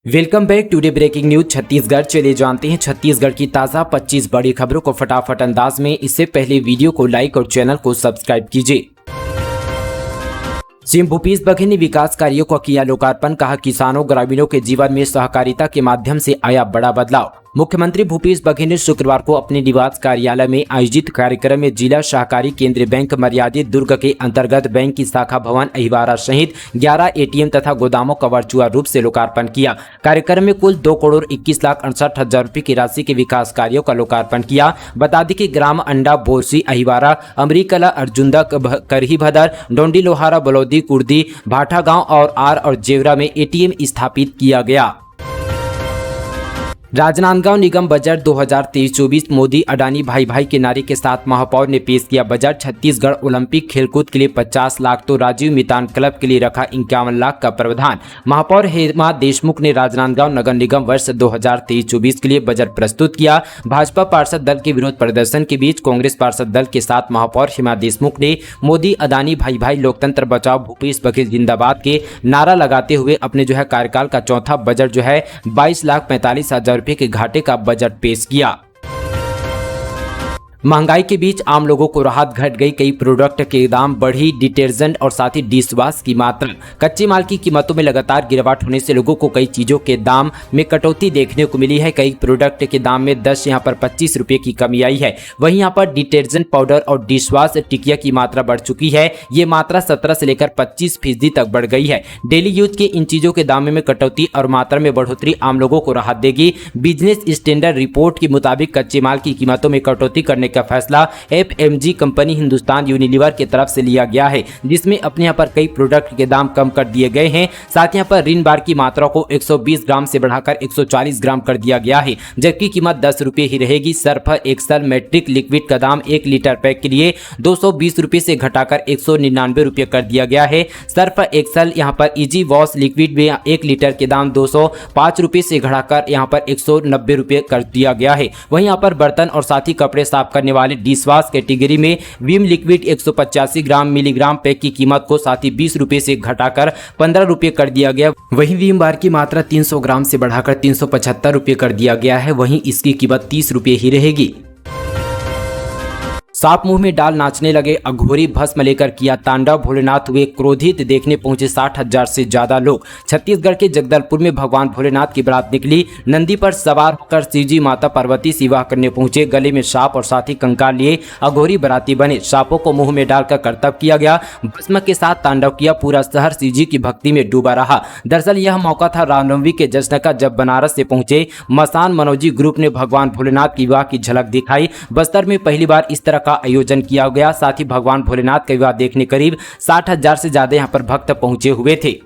Welcome back today breaking news Chhattisgarh. चलिए जानते हैं छत्तीसगढ़ की ताज़ा 25 बड़ी खबरों को फटाफट अंदाज में। इससे पहले वीडियो को लाइक और चैनल को सब्सक्राइब कीजिए। सीएम भूपेश बघेल ने विकास कार्यों का किया लोकार्पण। कहा, किसानों ग्रामीणों के जीवन में सहकारिता के माध्यम से आया बड़ा बदलाव। मुख्यमंत्री भूपेश बघेल ने शुक्रवार को अपने निवास कार्यालय में आयोजित कार्यक्रम में जिला सहकारी केंद्रीय बैंक मर्यादित दुर्ग के अंतर्गत बैंक की शाखा भवन अहिवारा सहित 11 एटीएम तथा गोदामों का वर्चुअल रूप से लोकार्पण किया। कार्यक्रम में कुल 2,21,68,000 रुपए की राशि के विकास कार्यों का लोकार्पण किया। बता दें कि ग्राम अंडा, बोरसी, अहिवारा, अमरीकला, अर्जुंदा, करही भदर, डोंडी लोहारा, बलौदी, कुर्दी, भाटा गांव और जेवरा में एटीएम स्थापित किया गया। राजनांदगांव निगम बजट 2023-24 मोदी अडानी भाई भाई के नारे के साथ महापौर ने पेश किया बजट। छत्तीसगढ़ ओलंपिक खेलकूद के लिए 50 लाख तो राजीव मितान क्लब के लिए रखा 51 लाख का प्रावधान। महापौर हेमा देशमुख ने राजनांदगांव नगर निगम वर्ष 2023-24 के लिए बजट प्रस्तुत किया। भाजपा पार्षद दल के विरोध प्रदर्शन के बीच कांग्रेस पार्षद दल के साथ महापौर हेमा देशमुख ने मोदी अडानी भाई भाई लोकतंत्र बचाओ भूपेश बघेल जिंदाबाद के नारा लगाते हुए अपने कार्यकाल का चौथा बजट 22,45,000 रुपए के घाटे का बजट पेश किया। महंगाई के बीच आम लोगों को राहत, घट गई कई प्रोडक्ट के दाम, बढ़ी डिटर्जेंट और साथ ही डिश वॉश की मात्रा। कच्चे माल की कीमतों में लगातार गिरावट होने से लोगों को कई चीजों के दाम में कटौती देखने को मिली है। कई प्रोडक्ट के दाम में 10 यहाँ पर 25 रुपए की कमी आई है। वहीं यहाँ पर डिटर्जेंट पाउडर और डिश वॉश टिकिया की मात्रा बढ़ चुकी है। ये मात्रा 17 से लेकर 25% तक बढ़ गई है। डेली यूज के इन चीजों के दाम में कटौती और मात्रा में बढ़ोतरी आम लोगों को राहत देगी। बिजनेस स्टैंडर्ड रिपोर्ट के मुताबिक कच्चे माल की कीमतों में कटौती करने का फैसला एफएमजी कंपनी हिंदुस्तान यूनिलीवर की तरफ से लिया गया है, जिसमें अपने यहाँ पर कई प्रोडक्ट के दाम कम कर दिए गए हैं। साथ यहाँ पर रिन बार की मात्रा को 120 ग्राम से बढ़ाकर 140 ग्राम कर दिया गया है, जबकि कीमत 10 रुपए ही रहेगी। सर्फ एक्सल मैट्रिक लिक्विड का दाम 1 लीटर पैक के लिए 220 रुपए से घटाकर 199 रुपए कर दिया गया है। सर्फ एक्सल यहाँ पर इजी वॉश लिक्विड में 1 लीटर के दाम 205 रुपए से घटाकर यहाँ पर 190 रुपए कर दिया गया है। वहीं यहाँ पर बर्तन और साथ ही कपड़े साफ करने वाले डिश वॉश कैटेगरी में Vim liquid 185 gram milligram pack की कीमत को साथ ही 20 रुपए से घटाकर 15 रुपए कर दिया गया। वहीं विम बार की मात्रा 300 ग्राम से बढ़ाकर 375 रुपए कर दिया गया है। वहीं इसकी कीमत 30 रुपए ही रहेगी। सांप मुंह में डाल नाचने लगे अघोरी, भस्म लेकर किया तांडव, भोलेनाथ हुए क्रोधित, देखने पहुंचे 60,000 से ज्यादा लोग। छत्तीसगढ़ के जगदलपुर में भगवान भोलेनाथ की बारात निकली। नंदी पर सवार होकर शिवजी माता पार्वती से विवाह करने पहुंचे। गले में सांप और साथ ही कंकाल लिए अघोरी बाराती बने। सांपों को मुंह में डालकर करतब किया गया, भस्म के साथ तांडव किया। पूरा शहर शिवजी की भक्ति में डूबा रहा। दरअसल यह मौका था रामनवमी के जश्न का, जब बनारस से पहुंचे मसान मनोजी ग्रुप ने भगवान भोलेनाथ की विवाह की झलक दिखाई। बस्तर में पहली बार इस तरह का आयोजन किया गया। साथ ही भगवान भोलेनाथ का विवाह देखने करीब 60,000 से ज्यादा यहां पर भक्त पहुंचे हुए थे।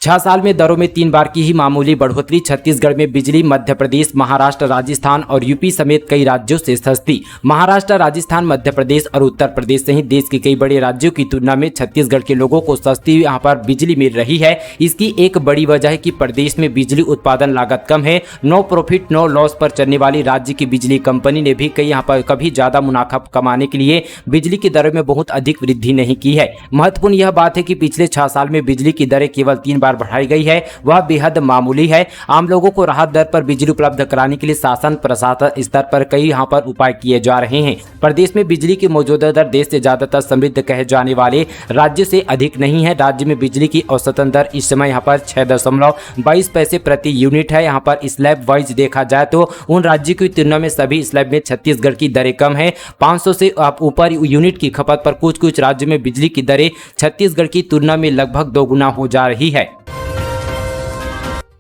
6 साल में दरों में 3 बार की ही मामूली बढ़ोतरी। छत्तीसगढ़ में बिजली मध्य प्रदेश, महाराष्ट्र, राजस्थान और यूपी समेत कई राज्यों से सस्ती। महाराष्ट्र, राजस्थान, मध्य प्रदेश और उत्तर प्रदेश सहित देश के कई बड़े राज्यों की तुलना में छत्तीसगढ़ के लोगों को सस्ती यहां पर बिजली मिल रही है। इसकी एक बड़ी वजह है कि प्रदेश में बिजली उत्पादन लागत कम है। नो प्रॉफिट नो लॉस पर चलने वाली राज्य की बिजली कंपनी ने भी यहाँ पर कभी ज्यादा मुनाफा कमाने के लिए बिजली की दरों में बहुत अधिक वृद्धि नहीं की है। महत्वपूर्ण यह बात है कि पिछले 6 साल में बिजली की दरें केवल 3 बार बढ़ाई गई है, वह बेहद मामूली है। आम लोगों को राहत दर पर बिजली उपलब्ध कराने के लिए शासन प्रशासन स्तर पर कई यहाँ पर उपाय किए जा रहे हैं। प्रदेश में बिजली की मौजूदा दर देश से ज्यादातर समृद्ध कहे जाने वाले राज्य से अधिक नहीं है। राज्य में बिजली की औसतन दर इस समय यहाँ पर 6.22 पैसे प्रति यूनिट है। यहाँ पर स्लैब वाइज देखा जाए तो उन राज्यों की तुलना में सभी स्लैब में छत्तीसगढ़ की दरें कम है। 500 से ऊपर यूनिट की खपत पर कुछ राज्यों में बिजली की दरें छत्तीसगढ़ की तुलना में लगभग 2 गुना हो जा रही है।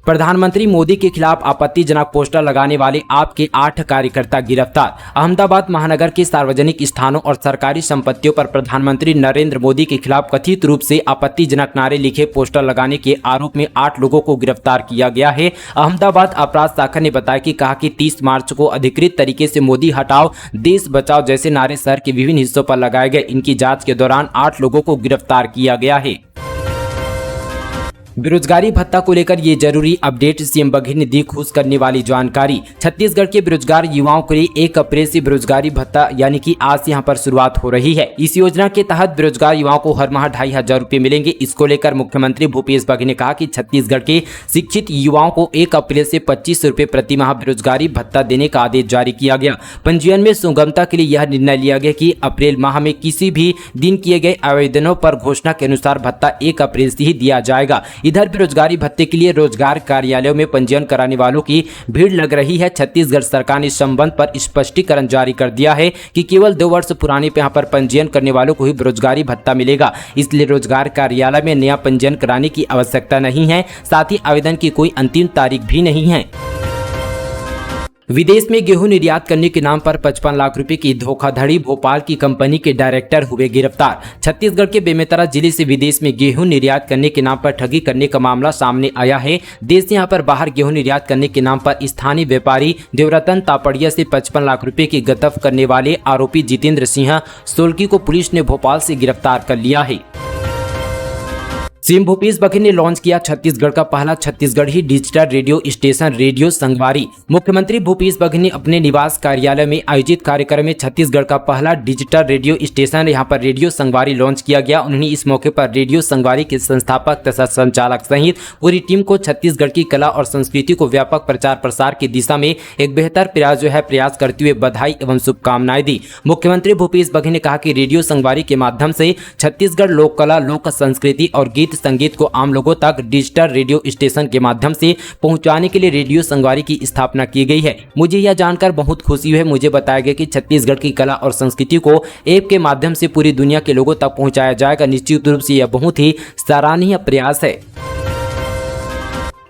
प्रधानमंत्री मोदी के खिलाफ आपत्तिजनक पोस्टर लगाने वाले आप के 8 कार्यकर्ता गिरफ्तार। अहमदाबाद महानगर के सार्वजनिक स्थानों और सरकारी संपत्तियों पर प्रधानमंत्री नरेंद्र मोदी के खिलाफ कथित रूप से आपत्तिजनक नारे लिखे पोस्टर लगाने के आरोप में 8 लोगों को गिरफ्तार किया गया है। अहमदाबाद अपराध शाखा ने बताया कि कहा कि 30 मार्च को अधिकृत तरीके से मोदी हटाओ, देश बचाओ जैसे नारे शहर के विभिन्न हिस्सों पर लगाए गए। इनकी जाँच के दौरान 8 लोगों को गिरफ्तार किया गया है। बेरोजगारी भत्ता को लेकर ये जरूरी अपडेट, सीएम बघेल ने दी खुश करने वाली जानकारी। छत्तीसगढ़ के बेरोजगार युवाओं के लिए 1 अप्रैल से बेरोजगारी भत्ता यानी कि आज से यहाँ पर शुरुआत हो रही है। इस योजना के तहत बेरोजगार युवाओं को हर माह 2,500 रुपए मिलेंगे। इसको लेकर मुख्यमंत्री भूपेश बघेल ने कहा कि छत्तीसगढ़ के शिक्षित युवाओं को 1 अप्रैल से 25 रुपए प्रति माह बेरोजगारी भत्ता देने का आदेश जारी किया गया। पंजीयन में सुगमता के लिए यह निर्णय लिया गया कि अप्रैल माह में किसी भी दिन किए गए आवेदनों पर घोषणा के अनुसार भत्ता 1 अप्रैल से ही दिया जाएगा। इधर बेरोजगारी भत्ते के लिए रोजगार कार्यालयों में पंजीयन कराने वालों की भीड़ लग रही है। छत्तीसगढ़ सरकार ने इस संबंध पर स्पष्टीकरण जारी कर दिया है कि केवल 2 वर्ष पुराने यहाँ पर पंजीयन करने वालों को ही बेरोजगारी भत्ता मिलेगा। इसलिए रोजगार कार्यालय में नया पंजीयन कराने की आवश्यकता नहीं है। साथ ही आवेदन की कोई अंतिम तारीख भी नहीं है। विदेश में गेहूं निर्यात करने के नाम पर 55 लाख रुपए की धोखाधड़ी, भोपाल की कंपनी के डायरेक्टर हुए गिरफ्तार। छत्तीसगढ़ के बेमेतरा जिले से विदेश में गेहूं निर्यात करने के नाम पर ठगी करने का मामला सामने आया है। देश से यहां पर बाहर गेहूं निर्यात करने के नाम पर स्थानीय व्यापारी देवरतन तापड़िया से 55 लाख रुपए की गतफ करने वाले आरोपी जितेंद्र सिंह सोलकी को पुलिस ने भोपाल से गिरफ्तार कर लिया है। सीएम भूपेश बघेल ने लॉन्च किया छत्तीसगढ़ का पहला Chhattisgarhi digital radio station radio संगवारी। मुख्यमंत्री भूपेश बघेल ने अपने निवास कार्यालय में आयोजित कार्यक्रम में छत्तीसगढ़ का पहला डिजिटल रेडियो स्टेशन यहां पर रेडियो संगवारी लॉन्च किया गया। उन्होंने इस मौके पर रेडियो संगवारी के संस्थापक तथा संचालक सहित पूरी टीम को छत्तीसगढ़ की कला और संस्कृति को व्यापक प्रचार प्रसार की दिशा में एक बेहतर प्रयास करते हुए बधाई एवं शुभकामनाएं दी। मुख्यमंत्री भूपेश बघेल ने कहा कि रेडियो संगवारी के माध्यम से छत्तीसगढ़ लोक कला, लोक संस्कृति और गीत संगीत को आम लोगों तक डिजिटल रेडियो स्टेशन के माध्यम से पहुंचाने के लिए रेडियो संगवारी की स्थापना की गई है। मुझे यह जानकर बहुत खुशी हुई। मुझे बताया गया कि छत्तीसगढ़ की कला और संस्कृति को ऐप के माध्यम से पूरी दुनिया के लोगों तक पहुंचाया जाएगा। निश्चित रूप से यह बहुत ही सराहनीय प्रयास है।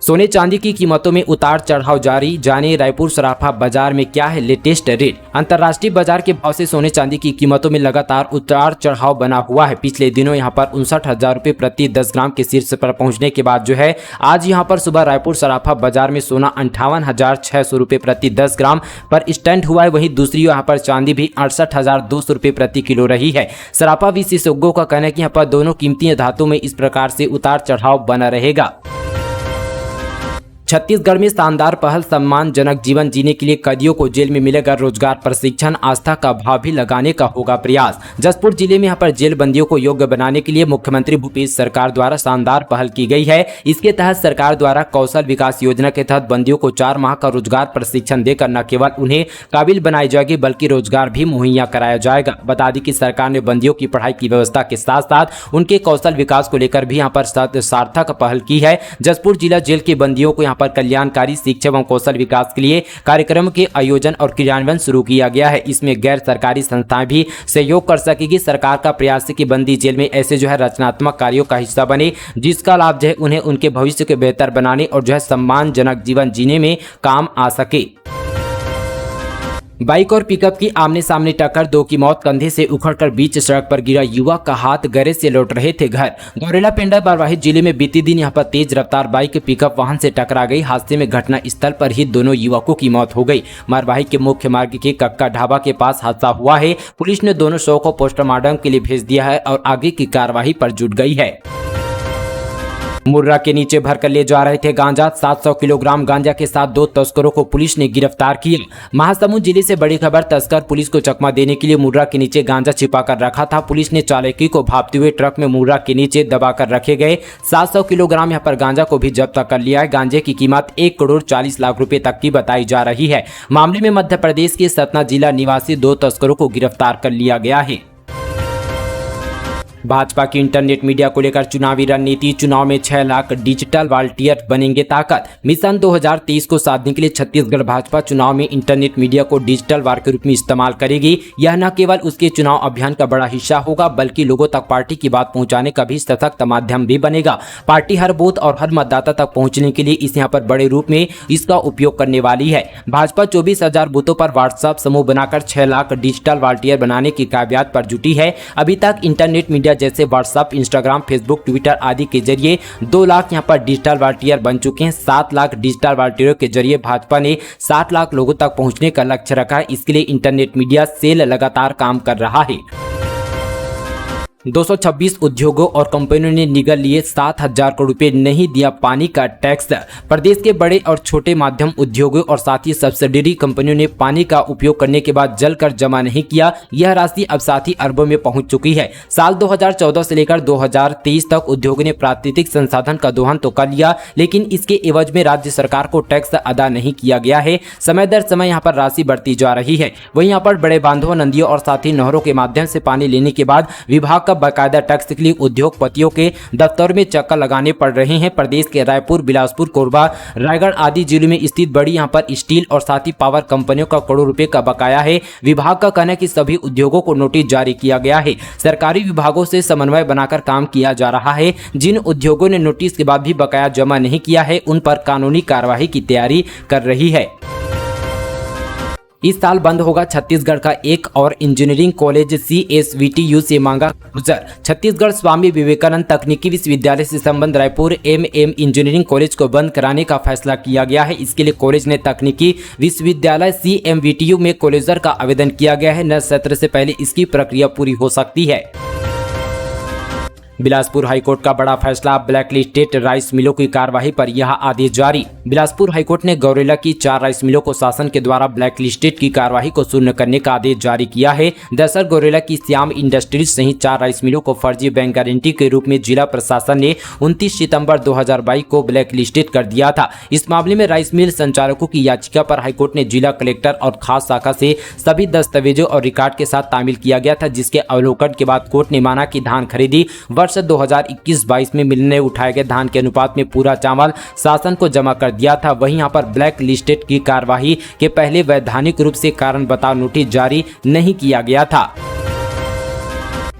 सोने चांदी की कीमतों में उतार चढ़ाव जारी, जाने रायपुर सराफा बाजार में क्या है लेटेस्ट रेट। अंतर्राष्ट्रीय बाजार के भाव से सोने चांदी की कीमतों में लगातार उतार चढ़ाव बना हुआ है। पिछले दिनों यहां पर 59,000 रुपए प्रति 10 ग्राम के शीर्ष पर पहुंचने के बाद आज यहां पर सुबह रायपुर सराफा बाजार में सोना 58,600 रुपए प्रति 10 ग्राम पर स्टैंड हुआ है। वहीं दूसरी यहाँ पर चांदी भी 68,200 रुपए प्रति किलो रही है। सराफा विशेषज्ञों का कहना है कि यहाँ पर दोनों कीमती धातुओं में इस प्रकार से उतार चढ़ाव बना रहेगा। छत्तीसगढ़ में शानदार पहल, सम्मानजनक जीवन जीने के लिए कैदियों को जेल में मिलेगा रोजगार प्रशिक्षण, आस्था का भाव भी लगाने का होगा प्रयास। जसपुर जिले में यहाँ पर जेल बंदियों को योग्य बनाने के लिए मुख्यमंत्री भूपेश सरकार द्वारा शानदार पहल की गई है। इसके तहत सरकार द्वारा कौशल विकास योजना के तहत बंदियों को 4 माह का रोजगार प्रशिक्षण देकर न केवल उन्हें काबिल बनाई जाएगी बल्कि रोजगार भी मुहैया कराया जाएगा। बता दें कि सरकार ने बंदियों की पढ़ाई की व्यवस्था के साथ साथ उनके कौशल विकास को लेकर भी यहाँ पर सार्थक पहल की है। जसपुर जिला जेल के बंदियों को पर कल्याणकारी शिक्षा एवं कौशल विकास के लिए कार्यक्रम के आयोजन और क्रियान्वयन शुरू किया गया है। इसमें गैर सरकारी संस्थाएं भी सहयोग कर सकेगी। सरकार का प्रयास है कि बंदी जेल में ऐसे रचनात्मक कार्यों का हिस्सा बने जिसका लाभ उन्हें उनके भविष्य के बेहतर बनाने और सम्मानजनक जीवन जीने में काम आ सके। बाइक और पिकअप की आमने सामने टक्कर, 2 की मौत, कंधे से उखड़कर बीच सड़क पर गिरा युवक का हाथ, गैरेज से लौट रहे थे घर। गौरेला पेंडा बरवाही जिले में बीती दिन यहां पर तेज रफ्तार बाइक पिकअप वाहन से टकरा गई। हादसे में घटना स्थल पर ही दोनों युवकों की मौत हो गई। मरवाही के मुख्य मार्ग के कक्का ढाबा के पास हादसा हुआ है। पुलिस ने दोनों शव को पोस्टमार्टम के लिए भेज दिया है और आगे की कार्रवाई पर जुट गई है। मुर्रा के नीचे भरकर ले जा रहे थे गांजा, 700 किलोग्राम गांजा के साथ 2 तस्करों को पुलिस ने गिरफ्तार किया। महासमुंद जिले से बड़ी खबर, तस्कर पुलिस को चकमा देने के लिए मुर्रा के नीचे गांजा छिपा कर रखा था। पुलिस ने चालकी को भापते हुए ट्रक में मुर्रा के नीचे दबाकर रखे गए 700 किलोग्राम यहाँ पर गांजा को भी जब्त कर लिया है। गांजे की कीमत 1,40,00,000 रुपए तक की बताई जा रही है। मामले में मध्य प्रदेश के सतना जिला निवासी 2 तस्करों को गिरफ्तार कर लिया गया है। भाजपा की इंटरनेट मीडिया को लेकर चुनावी रणनीति, चुनाव में 6 लाख डिजिटल वॉलंटियर बनेंगे ताकत। मिशन 2023 को साधने के लिए छत्तीसगढ़ भाजपा चुनाव में इंटरनेट मीडिया को डिजिटल वार के रूप में इस्तेमाल करेगी। यह न केवल उसके चुनाव अभियान का बड़ा हिस्सा होगा बल्कि लोगों तक पार्टी की बात पहुंचाने का भी सशक्त माध्यम भी बनेगा। पार्टी हर बूथ और हर मतदाता तक पहुंचने के लिए इस यहाँ पर बड़े रूप में इसका उपयोग करने वाली है। भाजपा 24,000 बूथों पर व्हाट्सएप समूह बनाकर 6 लाख डिजिटल वॉलंटियर बनाने की कामयाबी पर जुटी है। अभी तक इंटरनेट मीडिया जैसे व्हाट्सएप, इंस्टाग्राम, फेसबुक, ट्विटर आदि के जरिए 2 लाख यहाँ पर डिजिटल वॉलंटियर बन चुके हैं। 7 लाख डिजिटल वॉलंटियरों के जरिए भाजपा ने 7 लाख लोगों तक पहुंचने का लक्ष्य रखा है। इसके लिए इंटरनेट मीडिया सेल लगातार काम कर रहा है। 226 उद्योगों और कंपनियों ने निगल लिए 7,000 करोड़ रुपए, नहीं दिया पानी का टैक्स। प्रदेश के बड़े और छोटे माध्यम उद्योगों और साथ ही सब्सिडरी कंपनियों ने पानी का उपयोग करने के बाद जलकर जमा नहीं किया। यह राशि अब साथ ही अरबों में पहुंच चुकी है। साल 2014 से लेकर 2023 तक उद्योगों ने प्राकृतिक संसाधन का दोहन तो कर लिया, लेकिन इसके एवज में राज्य सरकार को टैक्स अदा नहीं किया गया है। समय दर समय यहाँ पर राशि बढ़ती जा रही है। वहीं यहाँ पर बड़े बांधों, नदियों और साथ ही नहरों के माध्यम से पानी लेने के बाद विभाग का बाकायदा टैक्स के लिए उद्योगपतियों के दफ्तर में चक्कर लगाने पड़ रहे हैं। प्रदेश के रायपुर, बिलासपुर, कोरबा, रायगढ़ आदि जिलों में स्थित बड़ी यहाँ पर स्टील और साथ ही पावर कंपनियों का करोड़ों रुपए का बकाया है। विभाग का कहना है कि सभी उद्योगों को नोटिस जारी किया गया है। सरकारी विभागों से समन्वय बनाकर काम किया जा रहा है। जिन उद्योगों ने नोटिस के बाद भी बकाया जमा नहीं किया है, उन पर कानूनी कार्रवाई की तैयारी कर रही है। इस साल बंद होगा छत्तीसगढ़ का एक और इंजीनियरिंग कॉलेज, CSVTU से मांगा गुजर। छत्तीसगढ़ स्वामी विवेकानंद तकनीकी विश्वविद्यालय से संबंध रायपुर MM इंजीनियरिंग कॉलेज को बंद कराने का फैसला किया गया है। इसके लिए कॉलेज ने तकनीकी विश्वविद्यालय CMVTU में कॉलेजर का आवेदन किया गया है। नए सत्र से पहले इसकी प्रक्रिया पूरी हो सकती है। बिलासपुर हाईकोर्ट का बड़ा फैसला, ब्लैक लिस्टेड राइस मिलों की कार्रवाई पर यह आदेश जारी। बिलासपुर हाईकोर्ट ने गौरेला की 4 राइस मिलों को शासन के द्वारा ब्लैक लिस्टेड की कार्रवाई को शून्य करने का आदेश जारी किया है। दरअसल गौरेला की श्याम इंडस्ट्रीज सहित 4 राइस मिलों को फर्जी बैंक गारंटी के रूप में जिला प्रशासन ने 29 सितंबर 2022 को ब्लैक लिस्टेड कर दिया था। इस मामले में राइस मिल संचालकों की याचिका पर हाईकोर्ट ने जिला कलेक्टर और खास शाखा से सभी दस्तावेजों और रिकॉर्ड के साथ तामील किया गया था, जिसके अवलोकन के बाद कोर्ट ने माना कि धान खरीदी वर्ष 2021-22 में मिल ने उठाए गए धान के अनुपात में पूरा चावल शासन को जमा कर दिया था। वहीं यहाँ पर ब्लैक लिस्टेड की कार्रवाई के पहले वैधानिक रूप से कारण बताओ नोटिस जारी नहीं किया गया था।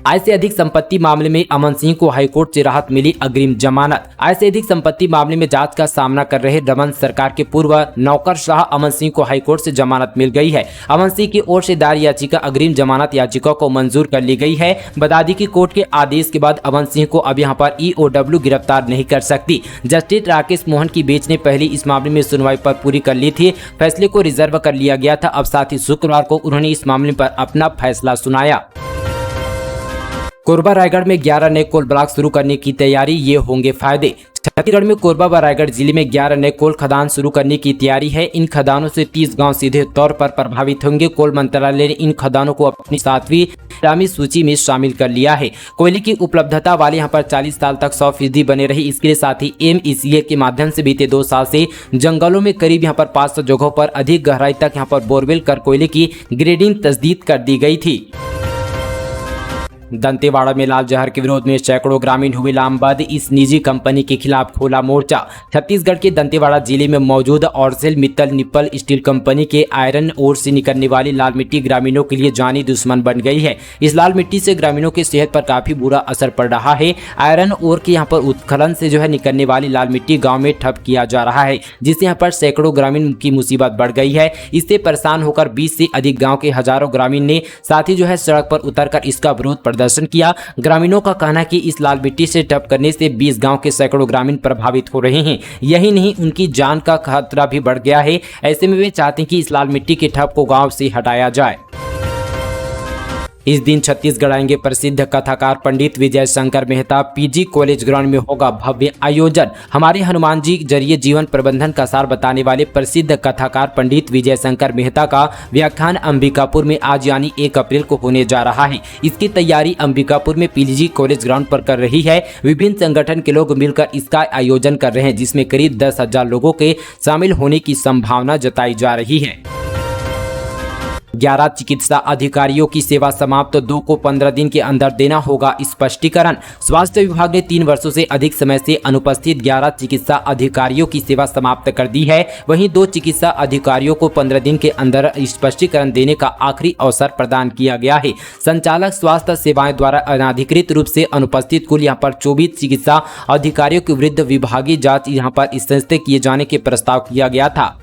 आय से अधिक संपत्ति मामले में अमन सिंह को हाईकोर्ट से राहत मिली, अग्रिम जमानत। आय से अधिक संपत्ति मामले में जांच का सामना कर रहे रमन सरकार के पूर्व नौकरशाह अमन सिंह को हाईकोर्ट से जमानत मिल गई है। अमन सिंह की ओर से दायर याचिका अग्रिम जमानत याचिका को मंजूर कर ली गई है। बता दी कि कोर्ट के आदेश के बाद अमन सिंह को अब यहां पर EOW गिरफ्तार नहीं कर सकती। जस्टिस राकेश मोहन की बेंच ने पहले इस मामले में सुनवाई पर पूरी कर ली थी। फैसले को रिजर्व कर लिया गया था। अब साथ ही शुक्रवार को उन्होंने इस मामले पर अपना फैसला सुनाया। कोरबा रायगढ़ में 11 नए कोल ब्लॉक शुरू करने की तैयारी, ये होंगे फायदे। छत्तीसगढ़ में कोरबा व रायगढ़ जिले में 11 नए कोल खदान शुरू करने की तैयारी है। इन खदानों से 30 गांव सीधे तौर पर प्रभावित होंगे। कोल मंत्रालय ने इन खदानों को अपनी 7वीं आगामी सूची में शामिल कर लिया है। कोयले की उपलब्धता वाले यहाँ पर 40 साल तक 100% बने रही। इसके साथ ही MECA के माध्यम से बीते 2 साल से जंगलों में करीब यहाँ पर 500 जगहों पर अधिक गहराई तक यहाँ पर बोरवेल कर कोयले की ग्रेडिंग तस्दीक कर दी गई थी। दंतेवाड़ा में लाल जहर के विरोध में सैकड़ों ग्रामीण हुए लामबंद, इस निजी कंपनी के खिलाफ खोला मोर्चा। छत्तीसगढ़ के दंतेवाड़ा जिले में मौजूद ऑर्सेल मित्तल निप्पल स्टील कंपनी के आयरन ओर से निकलने वाली लाल मिट्टी ग्रामीणों के लिए जानी दुश्मन बन गई है। इस लाल मिट्टी से ग्रामीणों की सेहत पर काफी बुरा असर पड़ रहा है। आयरन ओर के यहाँ पर उत्खनन से निकलने वाली लाल मिट्टी गाँव में ठप किया जा रहा है, जिससे यहाँ पर सैकड़ों ग्रामीण की मुसीबत बढ़ गई है। इससे परेशान होकर 20 से अधिक गाँव के हजारों ग्रामीण ने साथ ही सड़क पर उतरकर इसका विरोध प्रदर्शन किया। ग्रामीणों का कहना है कि इस लाल मिट्टी से ठप करने से 20 गांव के सैकड़ों ग्रामीण प्रभावित हो रहे हैं। यही नहीं, उनकी जान का खतरा भी बढ़ गया है। ऐसे में वे चाहते हैं कि इस लाल मिट्टी के ठप को गांव से हटाया जाए। इस दिन छत्तीसगढ़ आएंगे प्रसिद्ध कथाकार Pandit Vijay Shankar Mehta. PG college ground में होगा भव्य आयोजन। हमारे हनुमान जी जरिए जीवन प्रबंधन का सार बताने वाले प्रसिद्ध कथाकार पंडित विजय शंकर मेहता का व्याख्यान अंबिकापुर में आज यानी 1 अप्रैल को होने जा रहा है। इसकी तैयारी अंबिकापुर में PG कॉलेज ग्राउंड पर कर रही है। विभिन्न संगठन के लोग मिलकर इसका आयोजन कर रहे हैं, जिसमें करीब 10,000 लोगों के शामिल होने की संभावना जताई जा रही है। 11 चिकित्सा अधिकारियों की सेवा समाप्त, 2 को 15 दिन के अंदर देना होगा स्पष्टीकरण। स्वास्थ्य विभाग ने 3 वर्षों से अधिक समय से अनुपस्थित 11 चिकित्सा अधिकारियों की सेवा समाप्त कर दी है। वहीं 2 चिकित्सा अधिकारियों को 15 दिन के अंदर स्पष्टीकरण देने का आखिरी अवसर प्रदान किया गया है। संचालक स्वास्थ्य सेवाएं द्वारा अनाधिकृत रूप से अनुपस्थित कुल यहाँ पर 24 चिकित्सा अधिकारियों के विरुद्ध विभागीय जांच यहाँ पर संस्थापित किए जाने के प्रस्ताव किया गया था।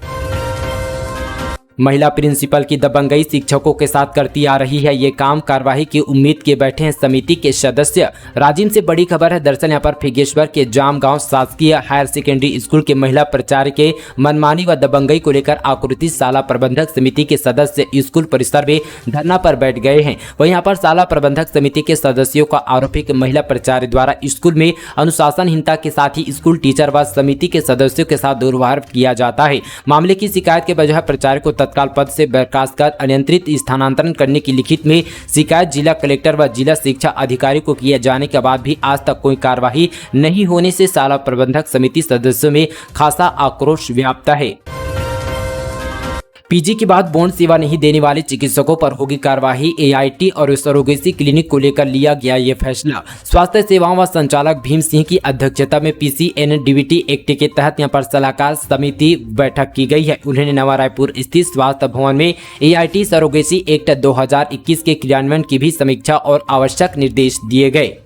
महिला प्रिंसिपल की दबंगई शिक्षकों के साथ करती आ रही है ये काम। कार्यवाही की उम्मीद के बैठे हैं समिति के सदस्य। राजिम से बड़ी खबर है। दरअसल यहाँ पर फिगेश्वर के जाम गांव शासकीय हायर सेकेंडरी स्कूल के महिला प्राचार्य के मनमानी व दबंगई को लेकर आक्रोशित शाला प्रबंधक समिति के सदस्य स्कूल परिसर में धरना पर बैठ गए हैं। वहीं यहाँ पर शाला प्रबंधक समिति के सदस्यों का आरोप है कि महिला प्राचार्य द्वारा स्कूल में अनुशासनहीनता के साथ ही स्कूल टीचर व समिति के सदस्यों के साथ दुर्व्यवहार किया जाता है। मामले की शिकायत के बजाय प्राचार्य को तत्काल पद से बर्खास्त कर अनियंत्रित स्थानांतरण करने की लिखित में शिकायत जिला कलेक्टर व जिला शिक्षा अधिकारी को किए जाने के बाद भी आज तक कोई कार्यवाही नहीं होने से शाला प्रबंधक समिति सदस्यों में खासा आक्रोश व्याप्ता है। पीजी के बाद बॉन्ड सेवा नहीं देने वाले चिकित्सकों पर होगी कार्यवाही। एआईटी और सरोगेसी क्लिनिक को लेकर लिया गया ये फैसला। स्वास्थ्य सेवाओं व संचालक भीम सिंह की अध्यक्षता में पीसीएनडीबीटी एक्ट के तहत यहां पर सलाहकार समिति बैठक की गई है। उन्होंने नवा रायपुर स्थित स्वास्थ्य भवन में एआईटी सरोगेसी एक्ट 2021 के क्रियान्वयन की भी समीक्षा और आवश्यक निर्देश दिए गए।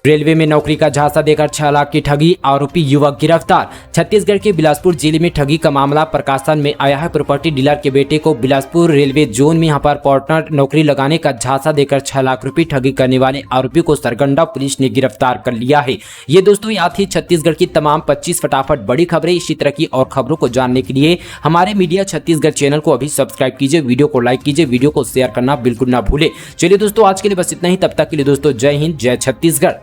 रेलवे में नौकरी का झांसा देकर 6 लाख की ठगी, आरोपी युवक गिरफ्तार। छत्तीसगढ़ के बिलासपुर जिले में ठगी का मामला प्रकाशन में आया है। प्रॉपर्टी डीलर के बेटे को बिलासपुर रेलवे जोन में यहां पर पार्टनर नौकरी लगाने का झांसा देकर 6 लाख रुपए ठगी करने वाले आरोपी को सरगंडा पुलिस ने गिरफ्तार कर लिया है। ये दोस्तों याद थी छत्तीसगढ़ की तमाम 25 फटाफट बड़ी खबरें। इसी तरह की और खबरों को जानने के लिए हमारे मीडिया छत्तीसगढ़ चैनल को अभी सब्सक्राइब कीजिए, वीडियो को लाइक कीजिए, वीडियो को शेयर करना बिल्कुल ना भूले। चलिए दोस्तों आज के लिए बस इतना ही। तब तक के लिए दोस्तों जय हिंद, जय छत्तीसगढ़।